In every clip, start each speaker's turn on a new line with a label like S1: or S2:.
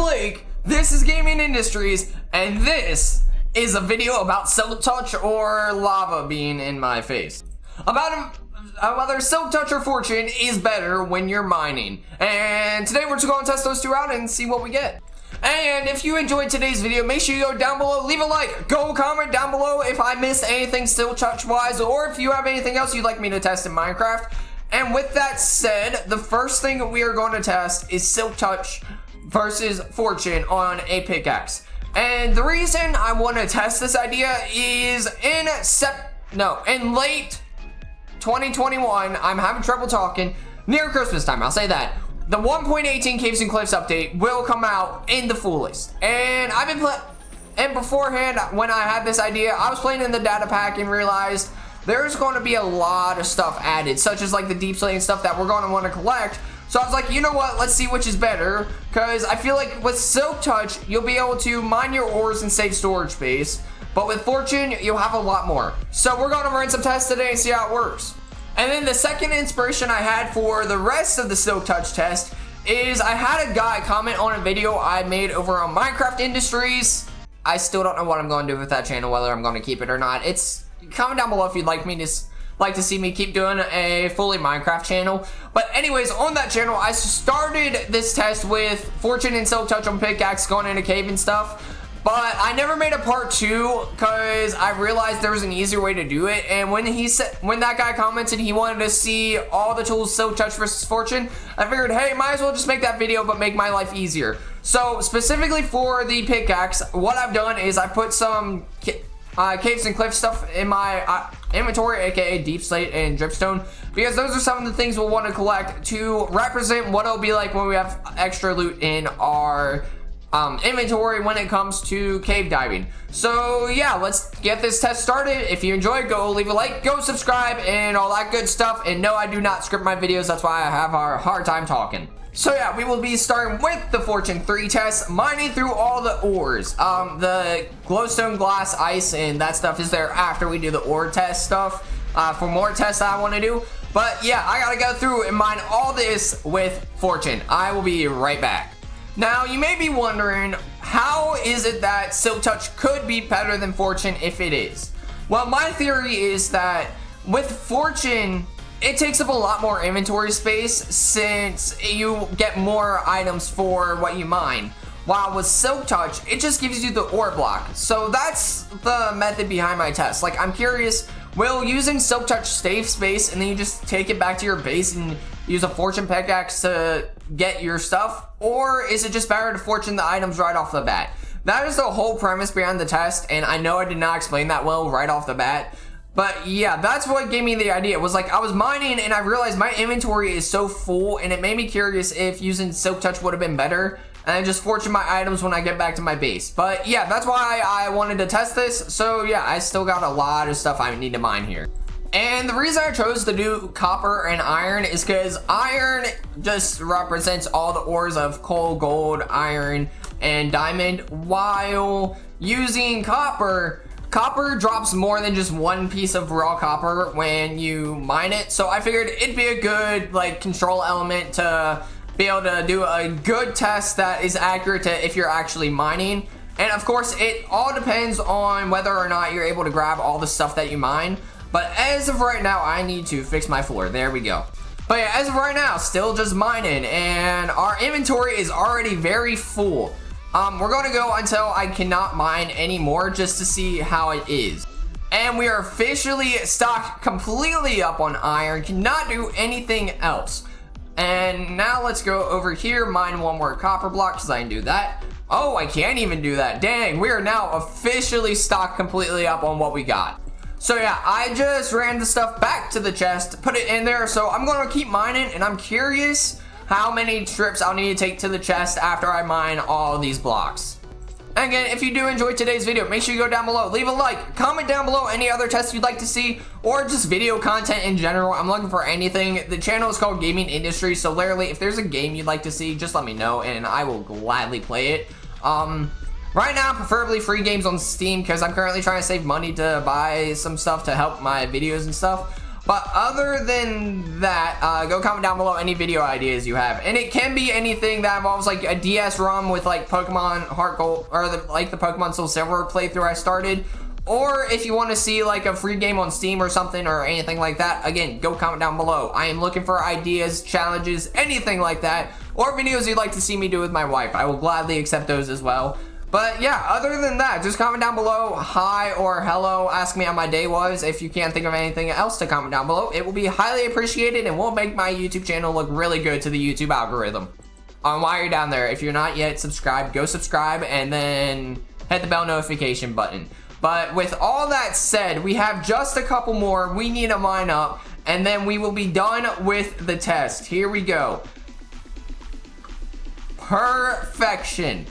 S1: Blake, this is Gaming Industries, and this is a video about SILKTOUCH or lava being in my face. About whether SILKTOUCH or Fortune is better when you're mining. And today we're just going to test those two out and see what we get. And if you enjoyed today's video, make sure you go down below, leave a like, go comment down below if I missed anything SILKTOUCH wise, or if you have anything else you'd like me to test in Minecraft. And with that said, the first thing we are going to test is SILKTOUCH versus Fortune on a pickaxe. And the reason I want to test this idea is in late 2021, I'm having trouble talking, near Christmas time, I'll say that. The 1.18 Caves and Cliffs update will come out in the fullest. And I've been and beforehand, when I had this idea, I was playing in the data pack and realized there's going to be a lot of stuff added, such as like the deep slate and stuff that we're going to want to collect. So I was like, you know what, let's see which is better, because I feel like with SILKTOUCH, you'll be able to mine your ores and save storage space, but with Fortune, you'll have a lot more. So we're going to run some tests today and see how it works. And then the second inspiration I had for the rest of the SILKTOUCH test is I had a guy comment on a video I made over on Minecraft Industries. I still don't know what I'm going to do with that channel, whether I'm going to keep it or not. Comment down below if you'd like to see me keep doing a fully Minecraft channel. But anyways, on that channel, I started this test with Fortune and SILKTOUCH on pickaxe going in a cave and stuff. But I never made a part 2 because I realized there was an easier way to do it. And when that guy commented he wanted to see all the tools SILKTOUCH versus Fortune, I figured, hey, might as well just make that video but make my life easier. So specifically for the pickaxe, what I've done is I put some caves and cliff stuff in my inventory, aka deep slate and dripstone, because those are some of the things we'll want to collect to represent what it'll be like when we have extra loot in our inventory when it comes to cave diving. So yeah, let's get this test started. If you enjoyed, go leave a like, go subscribe, and all that good stuff. And no, I do not script my videos, that's why I have a hard time talking. So yeah, we will be starting with the Fortune 3 test, mining through all the ores. The glowstone, glass, ice, and that stuff is there after we do the ore test stuff, for more tests I want to do. But yeah, I gotta go through and mine all this with Fortune. I will be right back. Now, you may be wondering, how is it that SILKTOUCH could be better than Fortune if it is? Well, my theory is that with Fortune, it takes up a lot more inventory space since you get more items for what you mine. While with SILKTOUCH, it just gives you the ore block. So that's the method behind my test. Like, I'm curious, will using SILKTOUCH save space and then you just take it back to your base and use a Fortune pickaxe to get your stuff? Or is it just better to Fortune the items right off the bat? That is the whole premise behind the test, and I know I did not explain that well right off the bat. But yeah, that's what gave me the idea. It was like I was mining and I realized my inventory is so full, and it made me curious if using SILKTOUCH would have been better and I just Fortune my items when I get back to my base. But yeah, that's why I wanted to test this. So yeah, I still got a lot of stuff I need to mine here. And the reason I chose to do copper and iron is because iron just represents all the ores of coal, gold, iron, and diamond, while using copper drops more than just one piece of raw copper when you mine it. So I figured it'd be a good like control element to be able to do a good test that is accurate to if you're actually mining. And of course, it all depends on whether or not you're able to grab all the stuff that you mine. But as of right now, I need to fix my floor. There we go. But yeah, as of right now, still just mining, and our inventory is already very full. We're going to go until I cannot mine anymore just to see how it is. And we are officially stocked completely up on iron, cannot do anything else. And now let's go over here, mine one more copper block because I can do that. Oh, I can't even do that. Dang, we are now officially stocked completely up on what we got. So yeah, I just ran the stuff back to the chest, put it in there, so I'm going to keep mining, and I'm curious how many trips I'll need to take to the chest after I mine all these blocks. And again, if you do enjoy today's video, make sure you go down below, leave a like, comment down below any other tests you'd like to see, or just video content in general. I'm looking for anything. The channel is called Gaming Industry, so literally, if there's a game you'd like to see, just let me know, and I will gladly play it. Right now, preferably free games on Steam, because I'm currently trying to save money to buy some stuff to help my videos and stuff. But other than that, go comment down below any video ideas you have. And it can be anything that involves like a DS ROM with like Pokemon Heart Gold, or the Pokemon Soul Silver playthrough I started. Or if you want to see like a free game on Steam or something or anything like that, again, go comment down below. I am looking for ideas, challenges, anything like that, or videos you'd like to see me do with my wife. I will gladly accept those as well. But yeah, other than that, just comment down below hi or hello, ask me how my day was. If you can't think of anything else to comment down below, it will be highly appreciated and will make my YouTube channel look really good to the YouTube algorithm. While you're down there, if you're not yet subscribed, go subscribe and then hit the bell notification button. But with all that said, we have just a couple more we need to line up, and then we will be done with the test. Here we go. Perfection.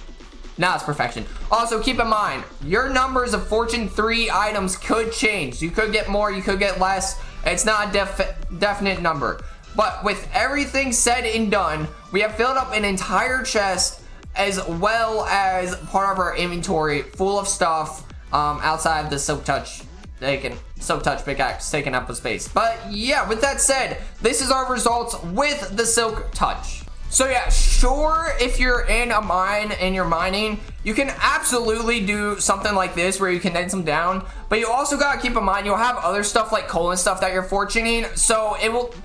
S1: Now it's perfection. Also, keep in mind, your numbers of Fortune 3 items could change. You could get more, you could get less. It's not a definite number. But with everything said and done, we have filled up an entire chest as well as part of our inventory full of stuff outside the SILKTOUCH. SILKTOUCH pickaxe taking up a space. But yeah, with that said, this is our results with the SILKTOUCH. So yeah, sure, if you're in a mine and you're mining, you can absolutely do something like this where you condense them down, but you also gotta keep in mind you'll have other stuff like coal and stuff that you're fortuning, so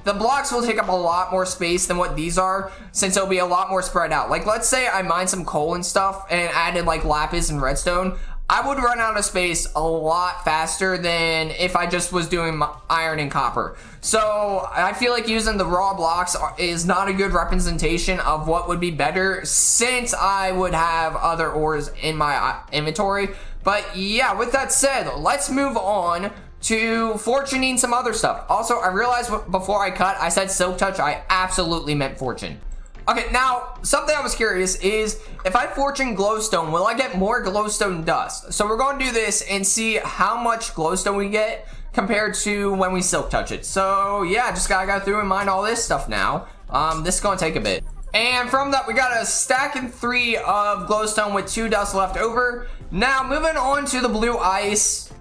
S1: the blocks will take up a lot more space than what these are, since it'll be a lot more spread out. Like, let's say I mine some coal and stuff and added like lapis and redstone, I would run out of space a lot faster than if I just was doing iron and copper. So I feel like using the raw blocks is not a good representation of what would be better, since I would have other ores in my inventory. But yeah, with that said, let's move on to fortuning some other stuff. Also, I realized before I cut, I said SILKTOUCH, I absolutely meant fortune. Okay, now, something I was curious is, if I fortune glowstone, will I get more glowstone dust? So we're going to do this and see how much glowstone we get compared to when we SILKTOUCH it. So yeah, just gotta go through and mine all this stuff now. This is gonna take a bit. And from that, we got a stack and 3 of glowstone with 2 dust left over. Now, moving on to the blue ice.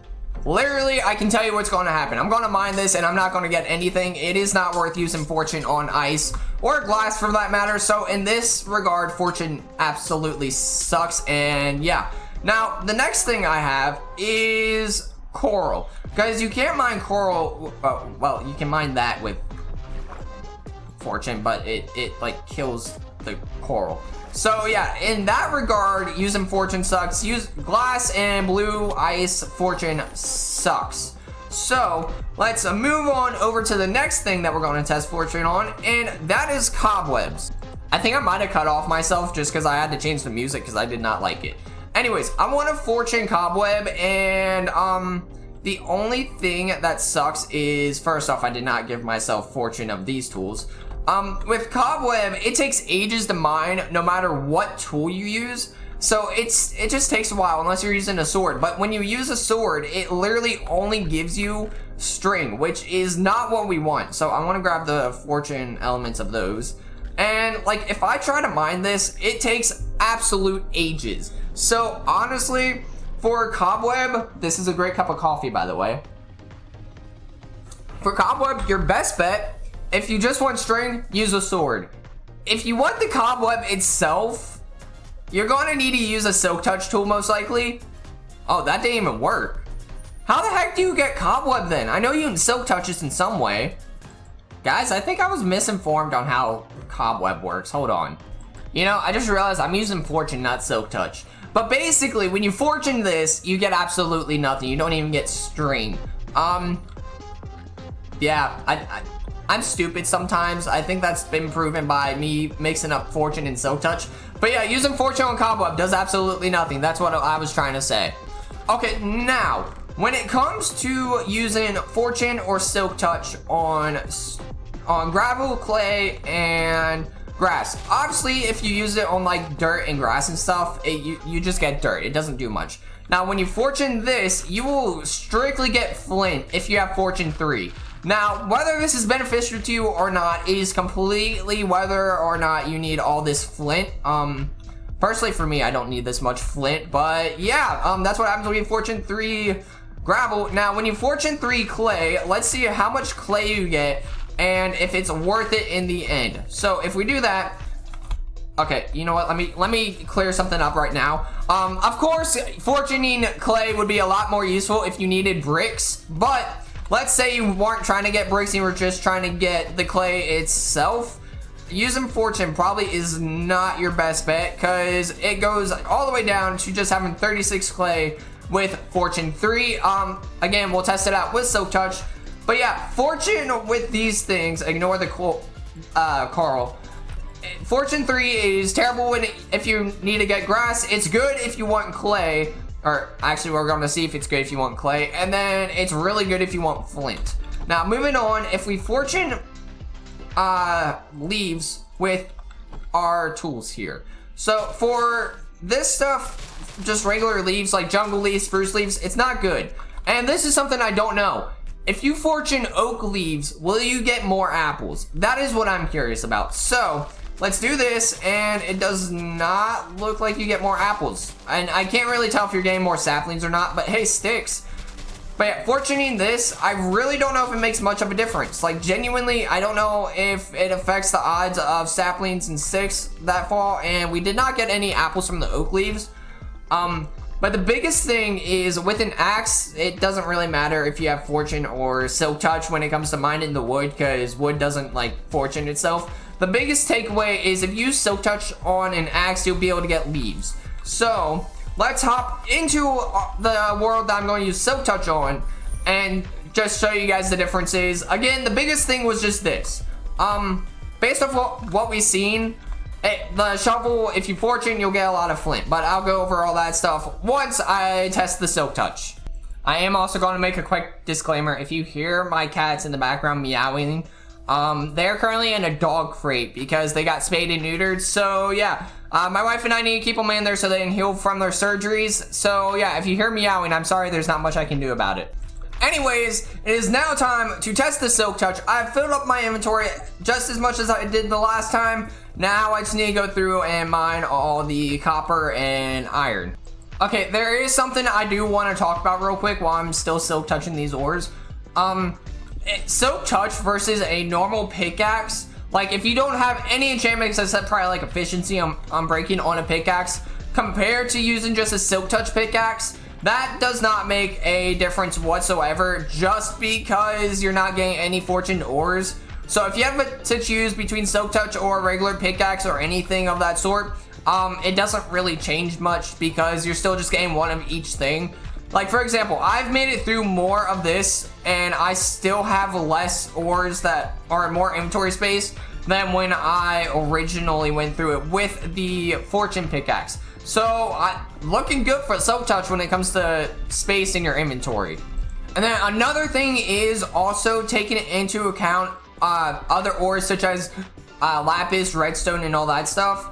S1: Literally, I can tell you what's going to happen. I'm going to mine this and I'm not going to get anything. It is not worth using fortune on ice or glass for that matter. So in this regard, fortune absolutely sucks. And yeah, now the next thing I have is coral. Guys, you can't mine coral. Well, you can mine that with fortune, but it like kills the coral. So yeah, in that regard, using fortune sucks. Use glass and blue ice, fortune sucks. So let's move on over to the next thing that we're going to test fortune on, and that is cobwebs. I think I might have cut off myself just because I had to change the music because I did not like it. Anyways, I want to fortune cobweb, and the only thing that sucks is, first off, I did not give myself fortune of these tools. With cobweb, it takes ages to mine no matter what tool you use. So it just takes a while unless you're using a sword. But when you use a sword, it literally only gives you string, which is not what we want. So I want to grab the fortune elements of those. And like, if I try to mine this, it takes absolute ages. So honestly, for cobweb, this is a great cup of coffee, by the way. For cobweb, your best bet, if you just want string, use a sword. If you want the cobweb itself, you're going to need to use a SILKTOUCH tool most likely. Oh, that didn't even work. How the heck do you get cobweb then? I know you can SILKTOUCH this in some way. Guys, I think I was misinformed on how cobweb works. Hold on. You know, I just realized I'm using fortune, not SILKTOUCH. But basically, when you fortune this, you get absolutely nothing. You don't even get string. Yeah, I'm stupid sometimes. I think that's been proven by me mixing up fortune and SILKTOUCH. But yeah, using fortune on cobweb does absolutely nothing. That's what I was trying to say. Okay, now, when it comes to using fortune or SILKTOUCH on gravel, clay, and grass. Obviously, if you use it on like dirt and grass and stuff, you just get dirt. It doesn't do much. Now, when you fortune this, you will strictly get flint if you have fortune 3. Now, whether this is beneficial to you or not is completely whether or not you need all this flint. Personally for me, I don't need this much flint, but yeah, that's what happens when you fortune 3 gravel. Now, when you fortune 3 clay, let's see how much clay you get and if it's worth it in the end. So if we do that, okay, you know what? Let me clear something up right now. Of course, fortuning clay would be a lot more useful if you needed bricks, but let's say you weren't trying to get bricks and you were just trying to get the clay itself. Using fortune probably is not your best bet because it goes all the way down to just having 36 clay with fortune 3. Again, we'll test it out with SILKTOUCH. But yeah, fortune with these things, ignore the quote, Carl. Fortune 3 is terrible if you need to get grass. It's good if you want clay. Or actually, we're going to see if it's good if you want clay. And then it's really good if you want flint. Now, moving on, if we fortune leaves with our tools here. So for this stuff, just regular leaves like jungle leaves, spruce leaves, it's not good. And this is something I don't know. If you fortune oak leaves, will you get more apples? That is what I'm curious about. So let's do this, and it does not look like you get more apples. And I can't really tell if you're getting more saplings or not, but hey, sticks. But yeah, fortuning this, I really don't know if it makes much of a difference. Like, genuinely, I don't know if it affects the odds of saplings and sticks that fall, and we did not get any apples from the oak leaves. But the biggest thing is with an axe, it doesn't really matter if you have fortune or SILKTOUCH when it comes to mining the wood, because wood doesn't like fortune itself. The biggest takeaway is if you use SILKTOUCH on an axe, you'll be able to get leaves. So let's hop into the world that I'm going to use SILKTOUCH on and just show you guys the differences. Again, the biggest thing was just this. Based off what we've seen, the shovel, if you fortune, you'll get a lot of flint, but I'll go over all that stuff once I test the SILKTOUCH. I am also going to make a quick disclaimer. If you hear my cats in the background meowing, they're currently in a dog crate because they got spayed and neutered. So yeah, my wife and I need to keep them in there so they can heal from their surgeries. So yeah, if you hear meowing, I'm sorry, there's not much I can do about it. Anyways, it is now time to test the SILKTOUCH. I've filled up my inventory just as much as I did the last time. Now I just need to go through and mine all the copper and iron. Okay, there is something I do want to talk about real quick while I'm still SILKTOUCHing these ores. SILKTOUCH versus a normal pickaxe. Like, if you don't have any enchantments except probably like efficiency on breaking on a pickaxe, compared to using just a SILKTOUCH pickaxe, that does not make a difference whatsoever, just because you're not getting any fortune ores. So if you have to choose between SILKTOUCH or a regular pickaxe or anything of that sort, it doesn't really change much because you're still just getting one of each thing. Like, for example, I've made it through more of this and I still have less ores that are more inventory space than when I originally went through it with the fortune pickaxe. So looking good for SILKTOUCH when it comes to space in your inventory. And then another thing is also taking into account other ores such as lapis, redstone, and all that stuff.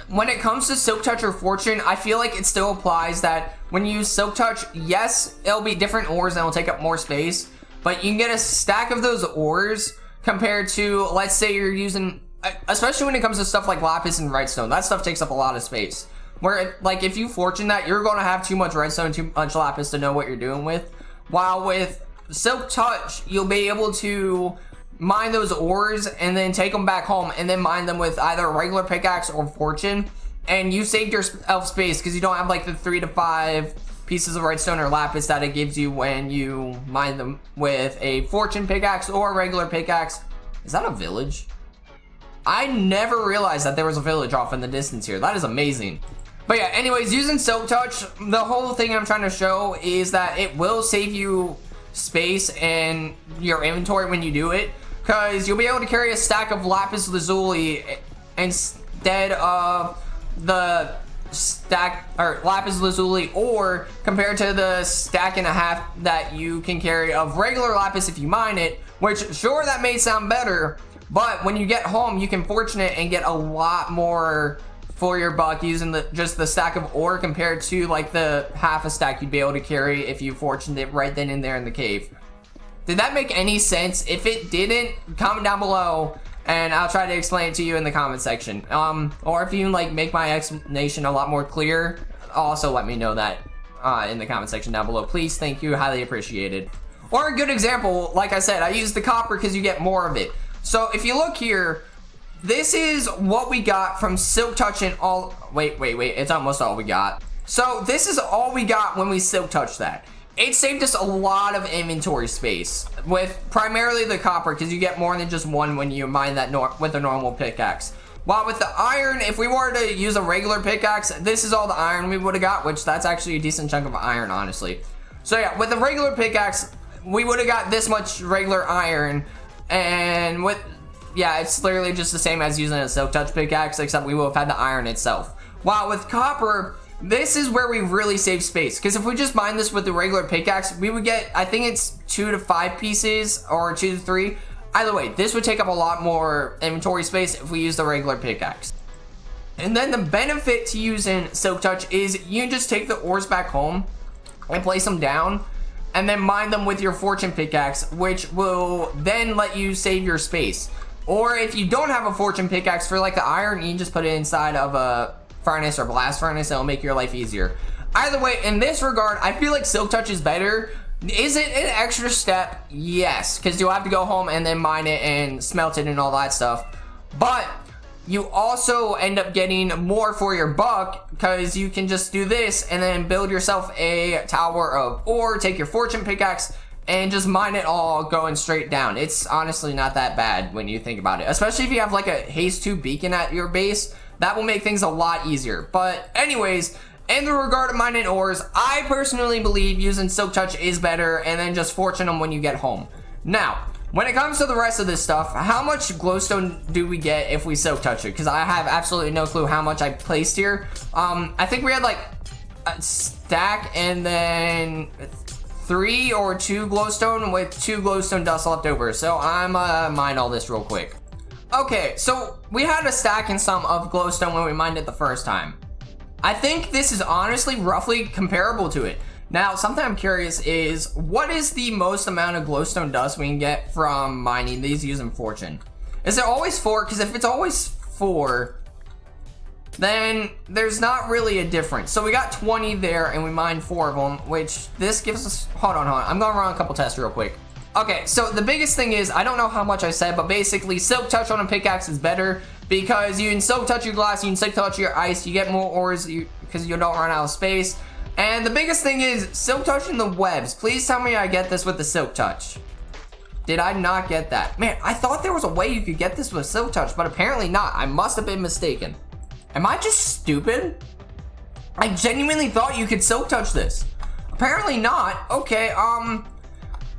S1: When it comes to SILKTOUCH or fortune, I feel like it still applies that when you use SILKTOUCH, yes, it'll be different ores and it'll take up more space, but you can get a stack of those ores compared to, let's say you're using, especially when it comes to stuff like lapis and redstone, that stuff takes up a lot of space. Where, like, if you fortune that, you're going to have too much redstone, too much lapis to know what you're doing with. While with SILKTOUCH, you'll be able to mine those ores and then take them back home and then mine them with either a regular pickaxe or fortune, and you saved yourself space because you don't have like the 3 to 5 pieces of redstone or lapis that it gives you when you mine them with a fortune pickaxe or a regular pickaxe. Is that a village? I never realized that there was a village off in the distance here. That is amazing. But yeah, anyways, using SILKTOUCH, the whole thing I'm trying to show is that it will save you space in your inventory when you do it, because you'll be able to carry a stack of lapis lazuli instead of the stack or lapis lazuli, or compared to the stack and a half that you can carry of regular lapis if you mine it, which sure, that may sound better, but when you get home you can fortune it and get a lot more for your buck using just the stack of ore compared to like the half a stack you'd be able to carry if you fortuned it right then and there in the cave. Did that make any sense? If it didn't, comment down below and I'll try to explain it to you in the comment section. Or if you like make my explanation a lot more clear, also let me know that. in the comment section down below. Please, thank you, highly appreciated. Or a good example, like I said, I use the copper because you get more of it. So if you look here, this is what we got from SILKTOUCH and all. Wait, it's almost all we got. So this is all we got when we SILKTOUCH that. It saved us a lot of inventory space with primarily the copper because you get more than just one when you mine that with a normal pickaxe. While with the iron, if we were to use a regular pickaxe, this is all the iron we would have got, which that's actually a decent chunk of iron, honestly. So yeah, with a regular pickaxe, we would have got this much regular iron, and with, yeah, it's literally just the same as using a SILKTOUCH pickaxe, except we will have had the iron itself. While with copper, this is where we really save space, because if we just mine this with the regular pickaxe, we would get, I think it's 2 to 5 pieces, or 2 to 3. Either way, this would take up a lot more inventory space if we use the regular pickaxe. And then the benefit to using SILKTOUCH is you can just take the ores back home and place them down, and then mine them with your fortune pickaxe, which will then let you save your space. Or if you don't have a fortune pickaxe for like the iron, you can just put it inside of a furnace or blast furnace. It'll make your life easier. Either way, in this regard, I feel like SILKTOUCH is better. Is it an extra step? Yes, because you'll have to go home and then mine it and smelt it and all that stuff. But you also end up getting more for your buck because you can just do this and then build yourself a tower of ore, take your fortune pickaxe, and just mine it all going straight down. It's honestly not that bad when you think about it, especially if you have like a haste 2 beacon at your base. That will make things a lot easier. But anyways, in the regard of mining ores, I personally believe using SILKTOUCH is better, and then just fortune them when you get home. Now, when it comes to the rest of this stuff, how much glowstone do we get if we SILKTOUCH it? Because I have absolutely no clue how much I placed here. I think we had like a stack and then 3 or 2 glowstone with 2 glowstone dust left over. So I'm mine all this real quick. Okay, so we had a stack and some of glowstone when we mined it the first time. I think this is honestly roughly comparable to it. Now, something I'm curious is, what is the most amount of glowstone dust we can get from mining these using fortune? Is it always 4? Because if it's always 4, then there's not really a difference. So we got 20 there and we mined 4 of them, which this gives us, hold on. I'm going to run a couple tests real quick. Okay, so the biggest thing is, I don't know how much I said, but basically SILKTOUCH on a pickaxe is better because you can SILKTOUCH your glass, you can SILKTOUCH your ice, you get more ores because you don't run out of space. And the biggest thing is SILKTOUCHing the webs. Please tell me I get this with the SILKTOUCH. Did I not get that? Man, I thought there was a way you could get this with SILKTOUCH, but apparently not. I must have been mistaken. Am I just stupid? I genuinely thought you could SILKTOUCH this. Apparently not. Okay,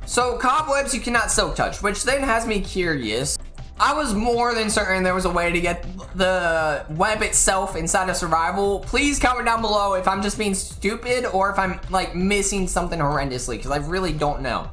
S1: so cobwebs you cannot SILKTOUCH, which then has me curious. I was more than certain there was a way to get the web itself inside of survival. Please comment down below if I'm just being stupid or if I'm like missing something horrendously, because I really don't know.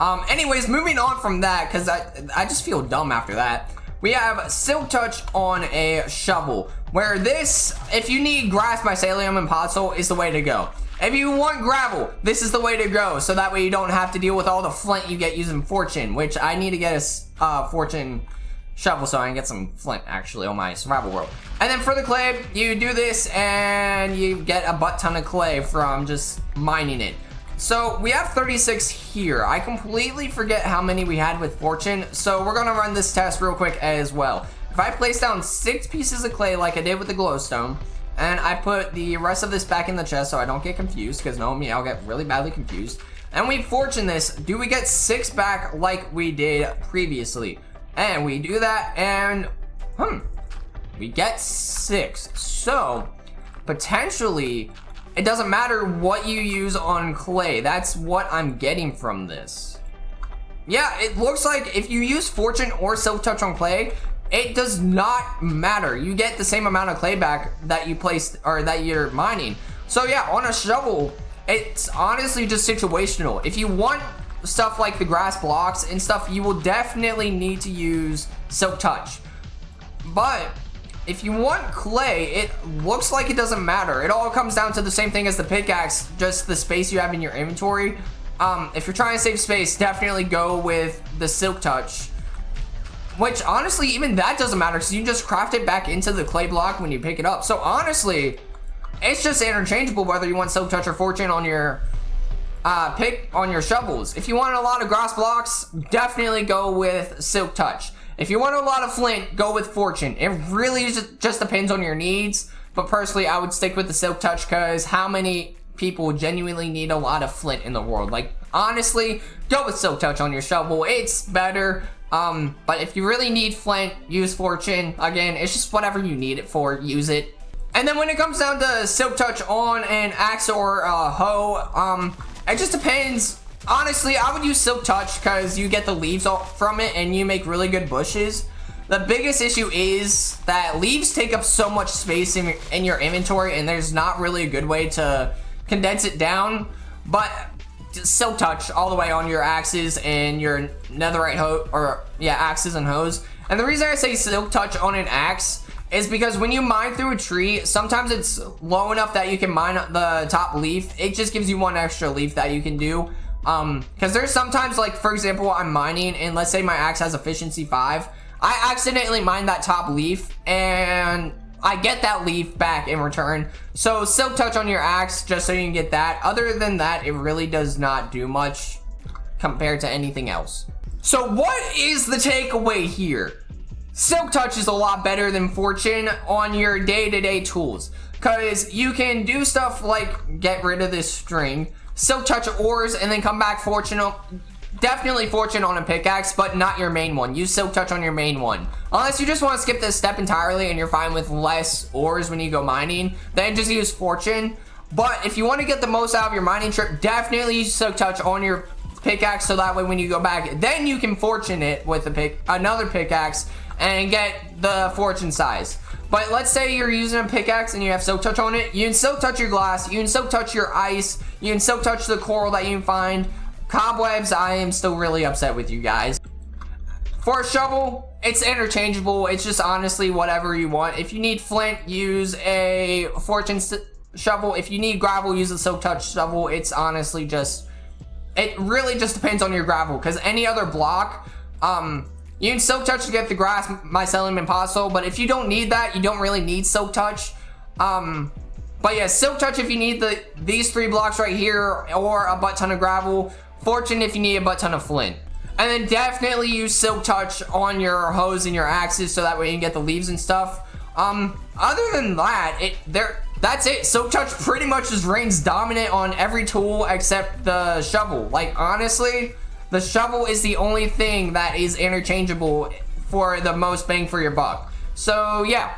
S1: Anyways, moving on from that, because I just feel dumb after that. We have SILKTOUCH on a shovel, where this, if you need grass, mycelium, and podzol, is the way to go. If you want gravel, this is the way to go, so that way you don't have to deal with all the flint you get using fortune, which I need to get a fortune shovel so I can get some flint actually on my survival world. And then for the clay, you do this and you get a butt ton of clay from just mining it. So we have 36 here. I completely forget how many we had with fortune, so we're gonna run this test real quick as well. If I place down 6 pieces of clay like I did with the glowstone, and I put the rest of this back in the chest so I don't get confused, because knowing me, I'll get really badly confused. And we fortune this, do we get 6 back like we did previously? And we do that, and we get 6. So potentially it doesn't matter what you use on clay. That's what I'm getting from this. Yeah, it looks like if you use fortune or SILKTOUCH on clay, it does not matter. You get the same amount of clay back that you placed or that you're mining. So yeah, on a shovel, it's honestly just situational. If you want stuff like the grass blocks and stuff, you will definitely need to use SILKTOUCH. But if you want clay, it looks like it doesn't matter. It all comes down to the same thing as the pickaxe, just the space you have in your inventory. If you're trying to save space, definitely go with the SILKTOUCH. Which honestly, even that doesn't matter because you just craft it back into the clay block when you pick it up. So honestly, it's just interchangeable whether you want Silk Touch or Fortune on your shovels. If you want a lot of grass blocks, definitely go with Silk Touch. If you want a lot of flint, go with Fortune. It really just depends on your needs, but personally I would stick with the Silk Touch because how many people genuinely need a lot of flint in the world? Like, honestly, go with Silk Touch on your shovel. It's better. But if you really need flint, use Fortune. Again, it's just whatever you need it for, use it. And then when it comes down to Silk Touch on an axe or a hoe, it just depends. Honestly, I would use Silk Touch because you get the leaves from it and you make really good bushes. The biggest issue is that leaves take up so much space in your inventory, and there's not really a good way to condense it down. But Silk Touch all the way on your axes and your netherite hoe, or yeah, axes and hoes. And the reason I say Silk Touch on an axe is because when you mine through a tree, sometimes it's low enough that you can mine the top leaf. It just gives you one extra leaf that you can do. Because there's sometimes, like, for example, I'm mining and let's say my axe has efficiency 5. I accidentally mine that top leaf and I get that leaf back in return. So Silk Touch on your axe just so you can get that. Other than that, it really does not do much compared to anything else. So what is the takeaway here? Silk Touch is a lot better than Fortune on your day-to-day tools, because you can do stuff like get rid of this string, Silk Touch ores, and then come back Fortune. Definitely Fortune on a pickaxe, but not your main one. Use Silk Touch on your main one. Unless you just want to skip this step entirely and you're fine with less ores when you go mining, then just use Fortune. But if you want to get the most out of your mining trip, definitely use Silk Touch on your pickaxe, so that way when you go back, then you can Fortune it with another pickaxe and get the Fortune size. But let's say you're using a pickaxe and you have Silk Touch on it. You can Silk Touch your glass, you can Silk Touch your ice, you can Silk Touch the coral that you can find. Cobwebs, I am still really upset with you guys. For a shovel, it's interchangeable. It's just honestly whatever you want. If you need flint, use a Fortune shovel. If you need gravel, use a Silk Touch shovel. It's honestly just, it really just depends on your gravel, because any other block, you can Silk Touch to get the grass, mycelium, and impossible, but if you don't need that, you don't really need Silk Touch. But yeah, Silk Touch if you need these 3 blocks right here, or a butt ton of gravel. Fortune if you need a butt ton of flint. And then definitely use Silk Touch on your hoes and your axes, so that way you can get the leaves and stuff. Other than that, that's it. Silk Touch pretty much just reigns dominant on every tool except the shovel. Like, honestly, the shovel is the only thing that is interchangeable for the most bang for your buck. So yeah.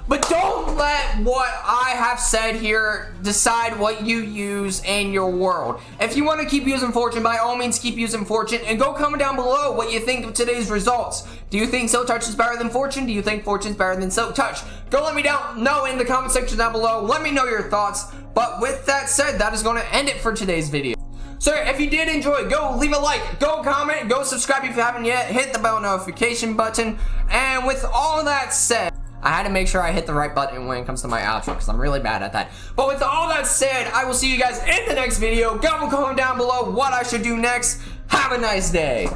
S1: But don't let what I have said here decide what you use in your world. If you want to keep using Fortune, by all means keep using Fortune, and go comment down below what you think of today's results. Do you think Silk Touch is better than Fortune? Do you think Fortune's better than Silk Touch? Go let me know in the comment section down below. Let me know your thoughts. But with that said, that is going to end it for today's video. So if you did enjoy, go leave a like, go comment, go subscribe if you haven't yet, hit the bell notification button. And with all that said, I had to make sure I hit the right button when it comes to my outro, because I'm really bad at that. But with all that said, I will see you guys in the next video. Comment down below what I should do next. Have a nice day.